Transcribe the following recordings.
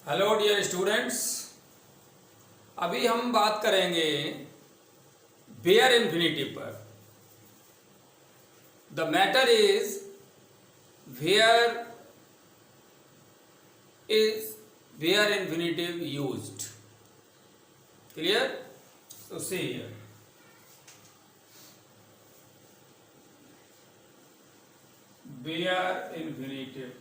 Hello dear students, अभी हम बात करेंगे बेयर इन्फिनिटिव पर। The matter is where is bare infinitive used. Clear? तो see here, bare infinitive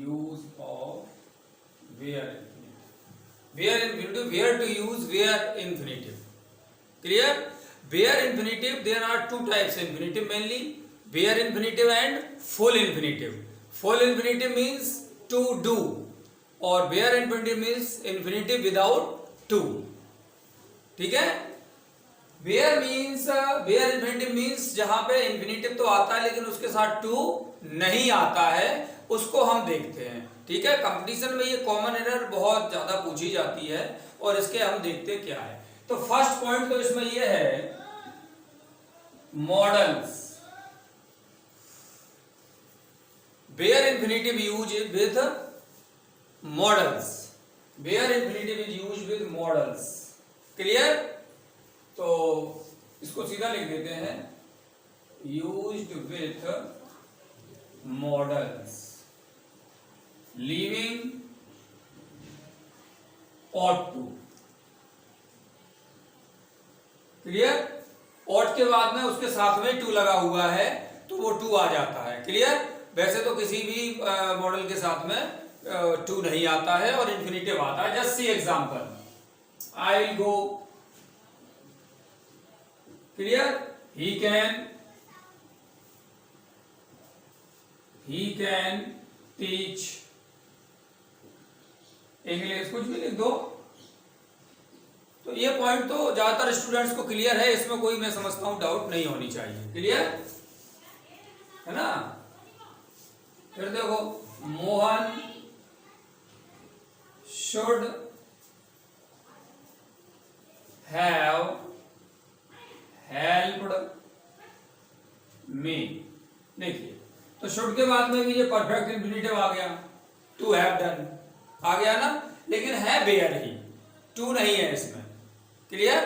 use of where infinitive. Where infinitive, where to use where infinitive. Clear? Where infinitive, there are two types of infinitive mainly, where infinitive and full infinitive. Full infinitive means to do, और where infinitive means infinitive without to. ठीक है? Bare means bare infinitive means जहां पे infinitive तो आता है लेकिन उसके साथ टू नहीं आता है, उसको हम देखते हैं। ठीक है, कंपटीशन में ये कॉमन एरर बहुत ज्यादा पूछी जाती है और इसके हम देखते क्या है। तो फर्स्ट पॉइंट तो इसमें ये है, modals. Bare infinitive use with modals, bare infinitive is use with modals. Clear? तो इसको सीधा लिख देते हैं, used with modals, leaving ought to। Clear? ought के बाद में उसके साथ में टू लगा हुआ है तो वो टू आ जाता है। क्लियर? वैसे तो किसी भी मॉडल के साथ में टू नहीं आता है और इन्फिनिटिव आता है। Just see example, I will go. Clear? He can teach English, कुछ भी लिख दो। तो ये पॉइंट तो ज्यादातर स्टूडेंट्स को क्लियर है, इसमें कोई मैं समझता हूं डाउट नहीं होनी चाहिए। क्लियर है ना? फिर देखो, Mohan should have helped me. देखिए, तो शुड के बाद में भी ये परफेक्ट इन्फिनिटिव आ गया, टू हैव डन आ गया ना, लेकिन है बेयर ही, टू नहीं है इसमें। क्लियर?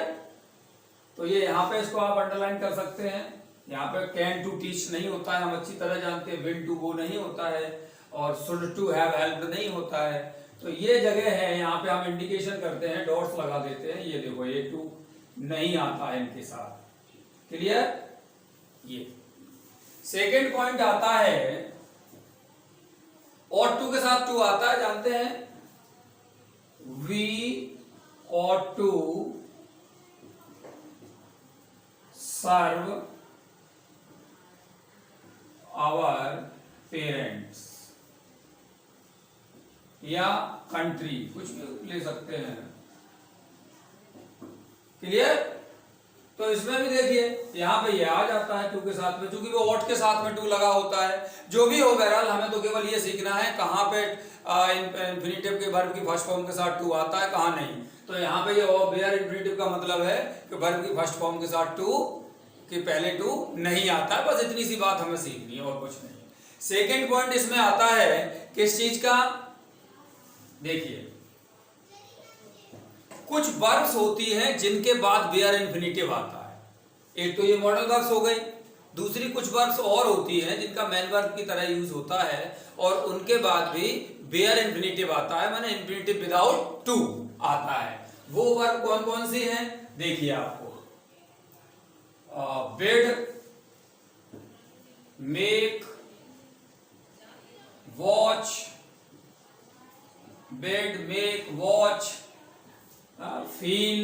तो ये यहाँ पे इसको आप अंडरलाइन कर सकते हैं। यहाँ पे कैन टू टीच नहीं होता है, हम अच्छी तरह जानते हैं। विल टू गो नहीं होता है और शुड टू हैव हेल्प्ड नहीं होता है। तो ये जगह है, यहाँ पे हम इंडिकेशन करते हैं, डॉट्स लगा देते हैं। ये देखो, ये टू नहीं आता है इनके साथ। क्लियर? ये सेकेंड पॉइंट आता है, ought to के साथ टू आता है, जानते हैं, we ought to serve our parents या कंट्री, कुछ भी ले सकते हैं। क्लियर? तो इसमें भी देखिए, यहाँ पे ये आ जाता है टू के साथ में, क्योंकि वो ought के साथ में टू लगा होता है। जो भी हो, बहरहाल हमें तो केवल ये सीखना है कहाँ पे इन्फिनिटिव के वर्ब की फर्स्ट फॉर्म के साथ टू आता है, कहाँ नहीं। तो यहाँ पे ये बेयर इन्फिनिटिव का मतलब है कि वर्ब की फर्स्ट फॉर्म के साथ टू के पहले टू नहीं आता है। बस इतनी सी बात हमें सीखनी है और कुछ नहीं। सेकेंड पॉइंट इसमें आता है किस चीज का? देखिए, कुछ वर्ब्स होती हैं जिनके बाद बेयर इन्फिनिटिव आता है। एक तो ये मॉडल वर्ब्स हो गई, दूसरी कुछ वर्ब्स और होती हैं जिनका मेन वर्ब की तरह यूज होता है और उनके बाद भी बेयर इन्फिनिटिव आता है, माने इन्फिनिटिव विदाउट टू आता है। वो वर्ब कौन कौन सी हैं? देखिए आपको, bid, make, watch, bid, make, watch, feel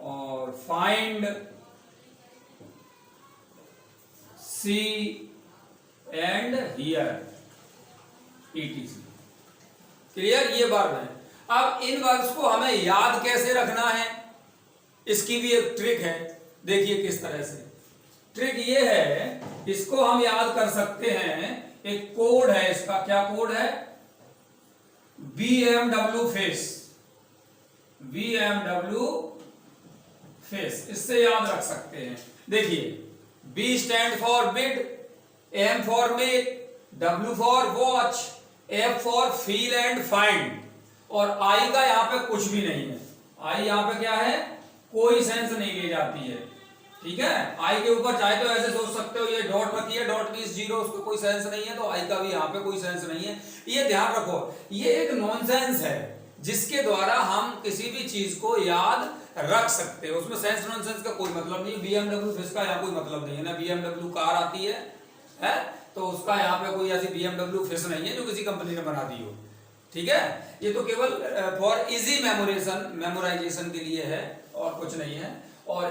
और find, see and here, etc। Clear? ये वर्ब है। अब इन वर्ब्स को हमें याद कैसे रखना है, इसकी भी एक ट्रिक है। देखिए किस तरह से। ट्रिक ये है, इसको हम याद कर सकते हैं, एक कोड है इसका। क्या कोड है? BMW फेस, BMW फेस, इससे याद रख सकते हैं। देखिए, B stand for bid, M for make, W for watch, F for feel and find, और I का यहाँ पे कुछ भी नहीं है। I यहाँ पे क्या है, कोई सेंस नहीं ले जाती है, ठीक है। I के ऊपर चाहे तो ऐसे सोच सकते हो ये डॉट रखिए, डॉट मींस जीरो, उसको कोई सेंस नहीं है, तो I का भी यहाँ पे कोई सेंस नहीं है। ये ध्यान रखो, ये एक नॉनसेंस है जिसके द्वारा हम किसी भी चीज को याद रख सकते हैं, उसमें सेंस नॉनसेंस का कोई मतलब नहीं। BMW फिश का यहाँ कोई मतलब नहीं है ना, BMW कार आती है तो उसका यहाँ पे कोई ऐसी BMW फिश नहीं है जो किसी कंपनी ने बना दी हो, ठीक है। ये तो केवल फॉर इजी मेमोराइजेशन के लिए है और कुछ नहीं है। और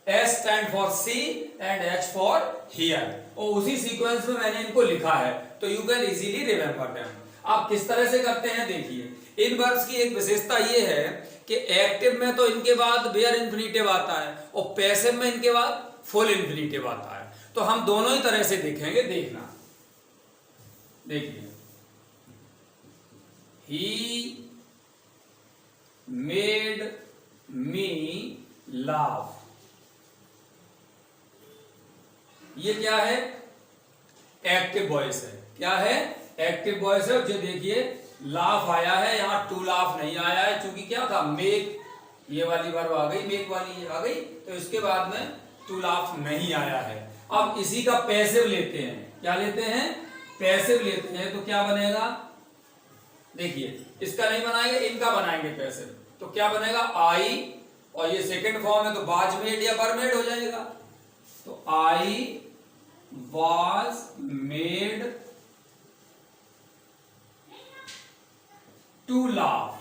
S stand for see and H for hear, और उसी सीक्वेंस में मैंने इनको लिखा है, तो you can easily remember them. आप किस तरह से करते हैं देखिए, इन वर्ब्स की एक विशेषता ये है कि एक्टिव में तो इनके बाद वेयर इंफिनिटिव आता है और पैसिव में इनके बाद फुल इंफिनिटिव आता है। तो हम दोनों ही तरह से देखेंगे, देखना। देखिए, ही मेड मी लाफ, ये क्या है, एक्टिव वॉइस है। क्या है, एक्टिव वॉइस है। जो देखिए लाफ आया है, यहां टू लाफ नहीं आया है, क्योंकि क्या था, मेक, ये वाली वर्ब आ गई, मेक वाली आ गई, तो इसके बाद में टू लाफ नहीं आया है। अब इसी का पैसिव लेते हैं, क्या लेते हैं, पैसिव लेते हैं, तो क्या बनेगा, देखिए इसका नहीं बनाएंगे, इनका बनाएंगे पैसिव, तो क्या बनेगा, आई, और ये सेकंड फॉर्म है तो बाजमेड या बरमेड हो जाएगा। तो आई was made to laugh।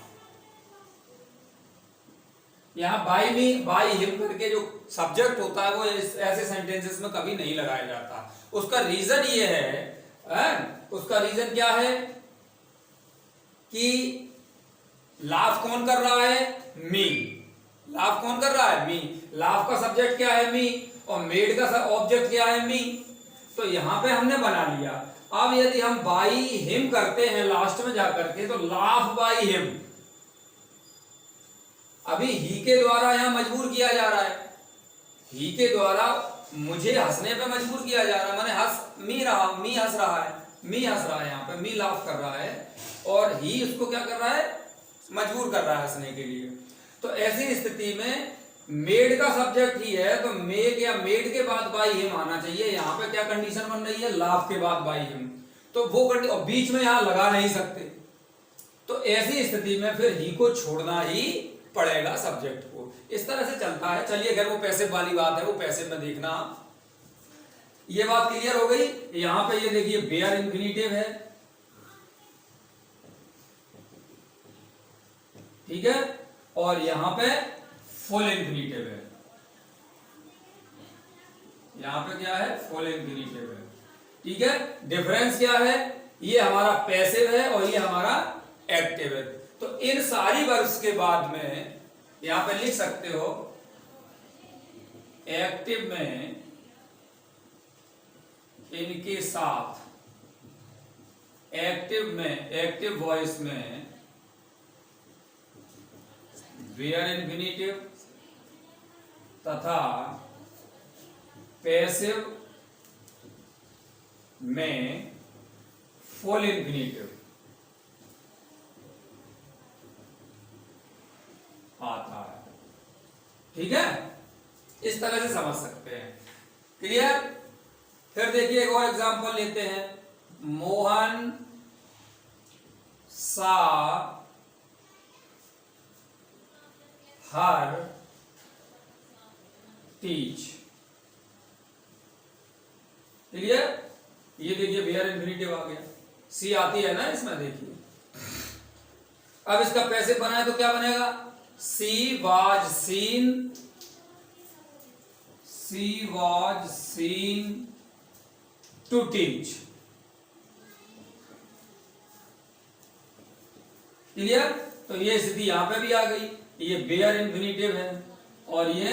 यहां बाई में बाई हिम करके जो सब्जेक्ट होता है वो ऐसे सेंटेंसेस में कभी नहीं लगाया जाता। उसका रीजन ये है, उसका रीजन क्या है कि लाफ कौन कर रहा है, मी। लाफ कौन कर रहा है, मी। लाफ का सब्जेक्ट क्या है, मी, और मेड का ऑब्जेक्ट क्या है, मी। तो यहां पे हमने बना लिया। अब यदि हम बाई हिम करते हैं लास्ट में जाकर के, तो लाफ बाई हिम, अभी ही के द्वारा यहां मजबूर किया जा रहा है, ही के द्वारा मुझे हंसने पे मजबूर किया जा रहा है, मैंने हंस, मी रहा, मी हंस रहा है, मी हंस रहा है, यहाँ पे मी लाफ कर रहा है, और ही उसको क्या कर रहा है, मजबूर कर रहा है हंसने के लिए। तो ऐसी स्थिति में मेड का सब्जेक्ट ही है, तो मेक या मेड के बाद बाई हिम आना चाहिए। यहाँ पे क्या कंडीशन बन रही है, लाफ के बाद बाई हिम, तो वो कंडीशन बीच में यहां लगा नहीं सकते। तो ऐसी स्थिति में फिर ही को छोड़ना ही पड़ेगा सब्जेक्ट को। इस तरह से चलता है। चलिए, अगर वो पैसिव वाली बात है, वो पैसिव में देखना। ये बात क्लियर हो गई। यहां पे ये देखिए बेयर इंफिनिटिव है, ठीक है, और यहां पे फुल इंफिनिटिव है। यहां पे क्या है, फुल इंफिनिटिव है, ठीक है। डिफरेंस क्या है, ये हमारा पैसिव है और ये हमारा एक्टिव है। तो इन सारी वर्ब्स के बाद में यहां पे लिख सकते हो, एक्टिव में इनके साथ, एक्टिव में, एक्टिव वॉइस में वेयर इंफिनिटिव तथा पैसिव में फुल इंफिनिटिव आता है, ठीक है। इस तरह से समझ सकते हैं। क्लियर। फिर देखिए एक और एग्जांपल लेते हैं। मोहन सा हर टीच। क्लियर। ये देखिए वेयर इंफिनिटिव आ गया, सी आती है ना इसमें, देखिए। अब इसका पैसिव बनाए तो क्या बनेगा, she was seen, she was seen to teach. Clear. तो ये स्थिति यहां पे भी आ गई। ये बेयर इंफिनिटिव है और ये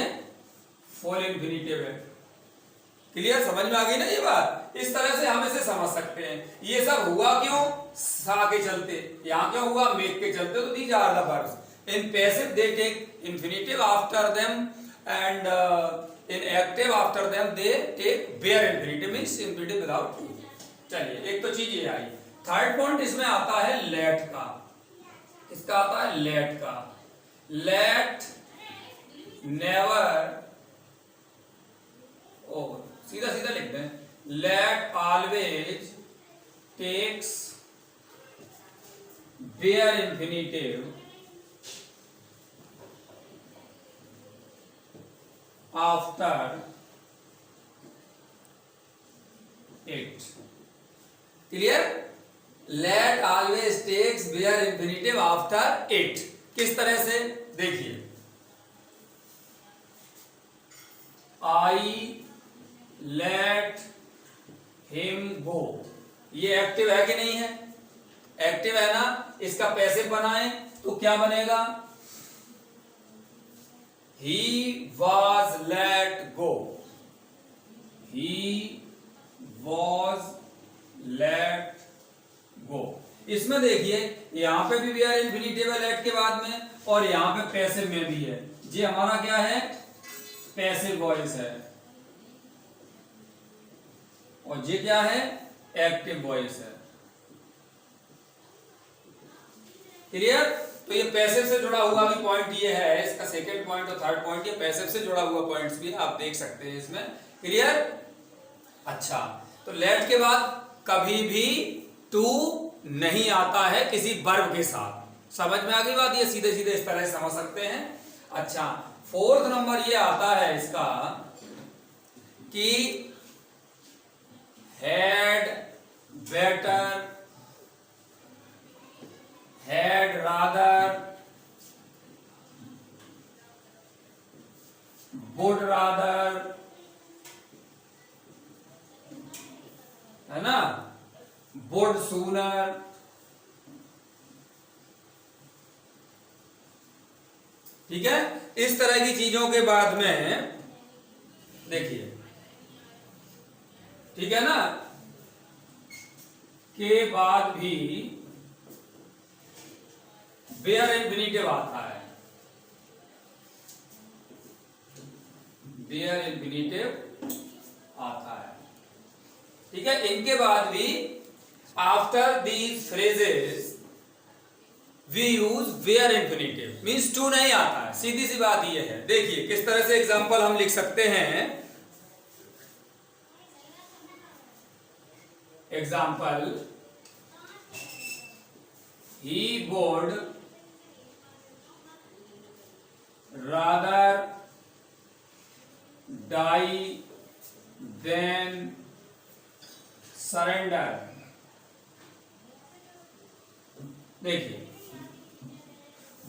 फुल इंफिनिटिव है। क्लियर, समझ में आ गई ना ये बात। इस तरह से हम इसे समझ सकते हैं। ये सब हुआ क्यों, सा के चलते, यहां क्यों हुआ, मेक के चलते। तो these are the verbs in passive, they take infinitive after them and in active after them they take bare infinitive means infinitive without to। चलिए एक तो चीज ये आई। थर्ड पॉइंट इसमें आता है लेट का। इसका आता है लेट का। लेट नेवर, ओ सीधा सीधा लिखते हैं, let always takes bare infinitive after it। Clear? Let always takes bare infinitive after it। किस तरह से देखिए, I let him go, ये एक्टिव है कि नहीं है? एक्टिव है ना। इसका पैसिव बनाएं तो क्या बनेगा? He was let go, he was let go। इसमें देखिए यहां पे भी वेयर इंफिनिटिव है लेट के बाद में, और यहां पे पैसिव में भी है। ये हमारा क्या है? पैसिव वॉइस है, और ये क्या है? एक्टिव वॉइस है। क्लियर? तो ये पैसिव से जुड़ा हुआ भी पॉइंट ये है, इसका सेकंड पॉइंट और थर्ड पॉइंट, ये पैसिव से जुड़ा हुआ पॉइंट्स भी आप देख सकते हैं इसमें। क्लियर? अच्छा, तो लेट के बाद कभी भी टू नहीं आता है किसी वर्ब के साथ। समझ में आ गई बात? ये सीधे सीधे इस तरह से समझ सकते हैं। अच्छा, फोर्थ नंबर ये आता है इसका कि had, better, had rather, would rather, है ना, would sooner। ठीक है? इस तरह की चीजों के बाद में देखिए, ठीक है ना, के बाद भी वेयर इंफिनिटिव आता है। वेयर इंफिनिटिव आता है। ठीक है? इनके बाद भी after these phrases we use bare infinitive means to नहीं आता है। सीधी सी बात ये है। देखिए किस तरह से एग्जांपल हम लिख सकते हैं। Example, he would rather die than surrender। देखिए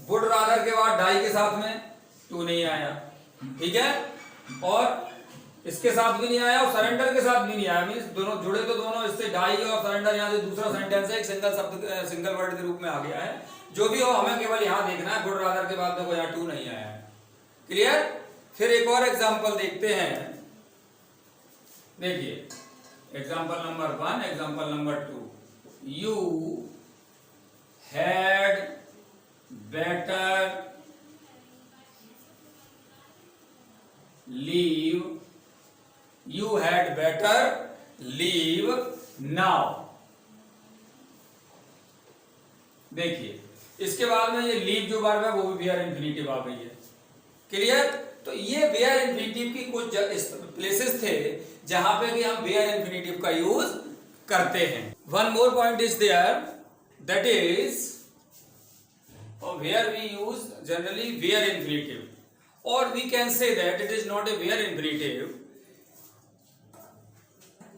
वुड रादर के बाद डाई के साथ में टू नहीं आया, ठीक है, और इसके साथ भी नहीं आया और सरेंडर के साथ भी नहीं आया। मीन्स दोनों जुड़े तो दोनों इससे, डाई और सरेंडर यहाँ से दूसरा सेंटेंस है, एक सिंगल शब्द, सिंगल वर्ड के रूप में आ गया है। जो भी हो हमें केवल यहाँ देखना है वुड रादर के बाद देखो यहाँ टू नहीं आया है। क्लियर? फिर एक और एग्जांपल देखते हैं। देखिए example number 1, example number 2, you had better leave, you had better leave now। देखिए इसके बाद में ये लीव जो वर्ब है वो भी वेयर इंफिनिटिव आ गई है। क्लियर? तो ये वेयर इंफिनिटिव की कुछ प्लेसेस थे जहां पे कि हम वेयर इंफिनिटिव का यूज करते हैं। One more point is there, that is bare we use generally bare infinitive, or we can say that it is not a where infinitive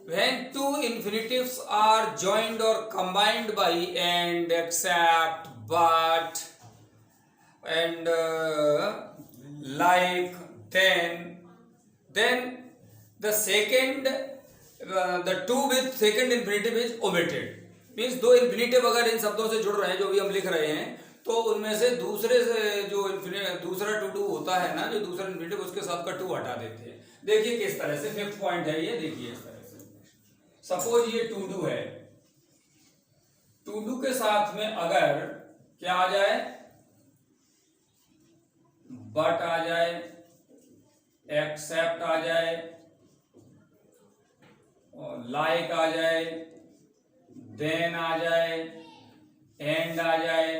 when two infinitives are joined or combined by and, except, but, and like, then the second the two with second infinitive is omitted। Means दो infinitive अगर इन शब्दों से जुड़ रहे हैं जो भी हम लिख रहे हैं, तो उनमें से दूसरे से जो दूसरा टू टू होता है ना, जो दूसरा इन्फिनिटिव उसके साथ का टू हटा देते हैं। देखिए किस तरह से, फिफ्थ पॉइंट है ये। देखिए इस तरह से, सपोज ये टू डू है, टू डू के साथ में अगर क्या आ जाए, बट आ जाए, एक्सेप्ट आ जाए और लाइक आ जाए, देन आ जाए, एंड आ जाए।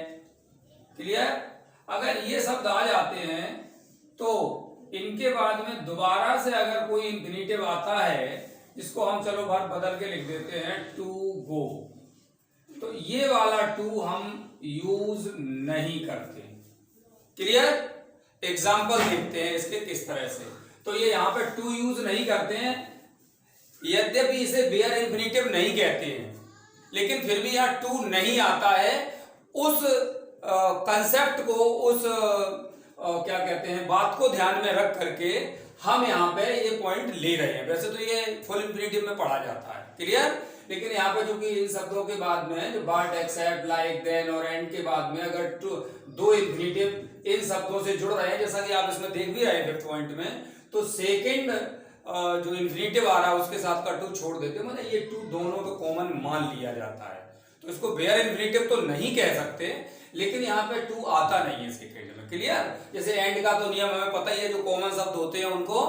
क्लियर? अगर ये शब्द आ जाते हैं तो इनके बाद में दोबारा से अगर कोई इंफिनिटिव आता है, जिसको हम चलो बार बदल के लिख देते हैं टू गो, तो ये वाला टू हम यूज नहीं करते। क्लियर? एग्जाम्पल देखते हैं इसके किस तरह से। तो ये यहां पे टू यूज नहीं करते हैं, यद्यपि इसे बेयर इंफिनिटिव नहीं कहते हैं, लेकिन फिर भी यहां टू नहीं आता है। उस कंसेप्ट को, उस क्या कहते हैं, बात को ध्यान में रख करके हम यहाँ पे ये पॉइंट ले रहे हैं। वैसे तो ये फुल इंफिनिटिव में पढ़ा जाता है। क्लियर? लेकिन यहाँ पे चूंकि इन शब्दों के बाद में जो बट, एक्सेप्ट, लाइक, देन और एंड के बाद में अगर दो इंफिनिटिव इन शब्दों से जुड़ रहे हैं, जैसा कि आप इसमें देख भी रहे हैं फिफ्थ पॉइंट में, तो सेकेंड जो इंफिनिटिव आ रहा है उसके साथ का टू छोड़ देते हैं, मतलब ये टू दोनों को कॉमन मान लिया जाता है। तो इसको बेयर इंफिनिटिव तो नहीं कह सकते, लेकिन यहाँ पे टू आता नहीं है सेकेंड में। क्लियर? जैसे एंड का तो नियम हमें पता ही है, जो कॉमन शब्द होते हैं उनको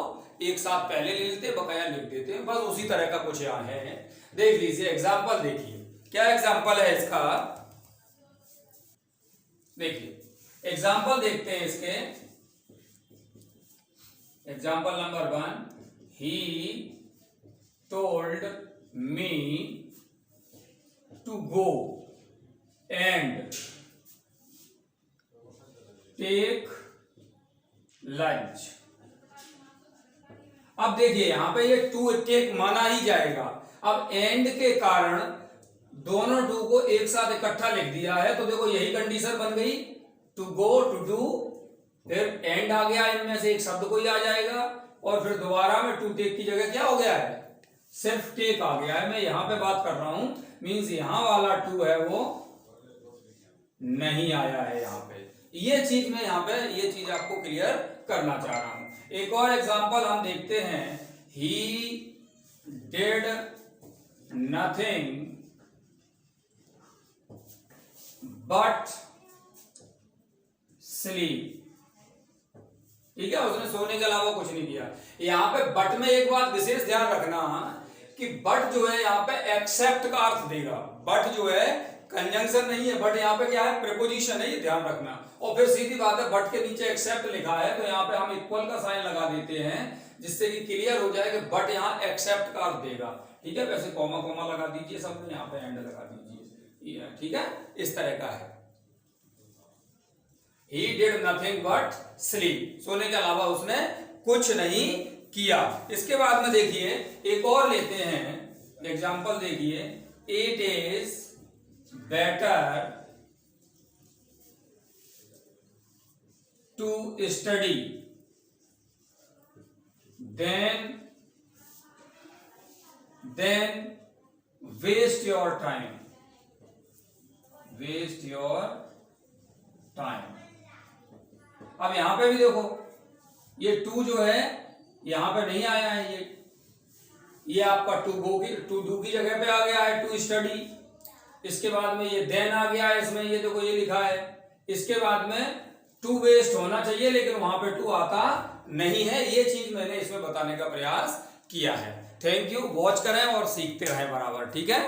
एक साथ पहले ले लेते हैं, बकाया लिख देते हैं, बस उसी तरह का कुछ यहाँ है। देख लीजिए एग्जाम्पल, देखिए क्या एग्जाम्पल है इसका। देखिए एग्जाम्पल देखते हैं इसके। Example number 1, he told me to go and take lunch। अब देखिए यहां पे ये टू टेक माना ही जाएगा। अब एंड के कारण दोनों टू को एक साथ इकट्ठा लिख दिया है, तो देखो यही कंडीशन बन गई, टू गो, टू डू, फिर एंड आ गया, इनमें से एक शब्द कोई आ जाएगा, और फिर दोबारा में टू टेक की जगह क्या हो गया है, सिर्फ टेक आ गया है। मैं यहां पे बात कर रहा हूं, मींस यहां वाला टू है वो नहीं आया है यहाँ पे। ये चीज मैं यहाँ पे ये चीज आपको क्लियर करना चाह रहा हूं। एक और एग्जांपल हम देखते हैं, he did nothing but sleep. ठीक है, उसने सोने के अलावा कुछ नहीं किया। यहाँ पे बट में एक बात विशेष ध्यान रखना कि बट जो है यहाँ पे एक्सेप्ट का अर्थ देगा। बट जो है कंजंक्शन नहीं है, बट यहाँ पे क्या है, प्रीपोजिशन है, ये ध्यान रखना। और फिर सीधी बात है, बट के नीचे एक्सेप्ट लिखा है, तो यहाँ पे हम इक्वल का साइन लगा देते हैं, जिससे कि क्लियर हो जाए कि बट यहाँ एक्सेप्ट का अर्थ देगा। ठीक है, वैसे कॉमा कॉमा लगा दीजिए सब में, यहाँ पे एंड लगा दीजिए। ठीक है, इस तरह का है। He did nothing but sleep, सोने के अलावा उसने कुछ नहीं किया। इसके बाद में देखिए एक और लेते हैं एग्जाम्पल, देखिए it is better to study than waste your time, waste your time. अब यहां पे भी देखो ये टू जो है यहां पे नहीं आया है, ये आपका टू डू की जगह पे आ गया है, टू स्टडी। इसके बाद में ये देन आ गया है, इसमें ये देखो ये लिखा है। इसके बाद में टू वेस्ट होना चाहिए, लेकिन वहां पे टू आता नहीं है। ये चीज मैंने इसमें बताने का प्रयास किया है। थैंक यू, वॉच करें और सीखते रहें बराबर। ठीक है।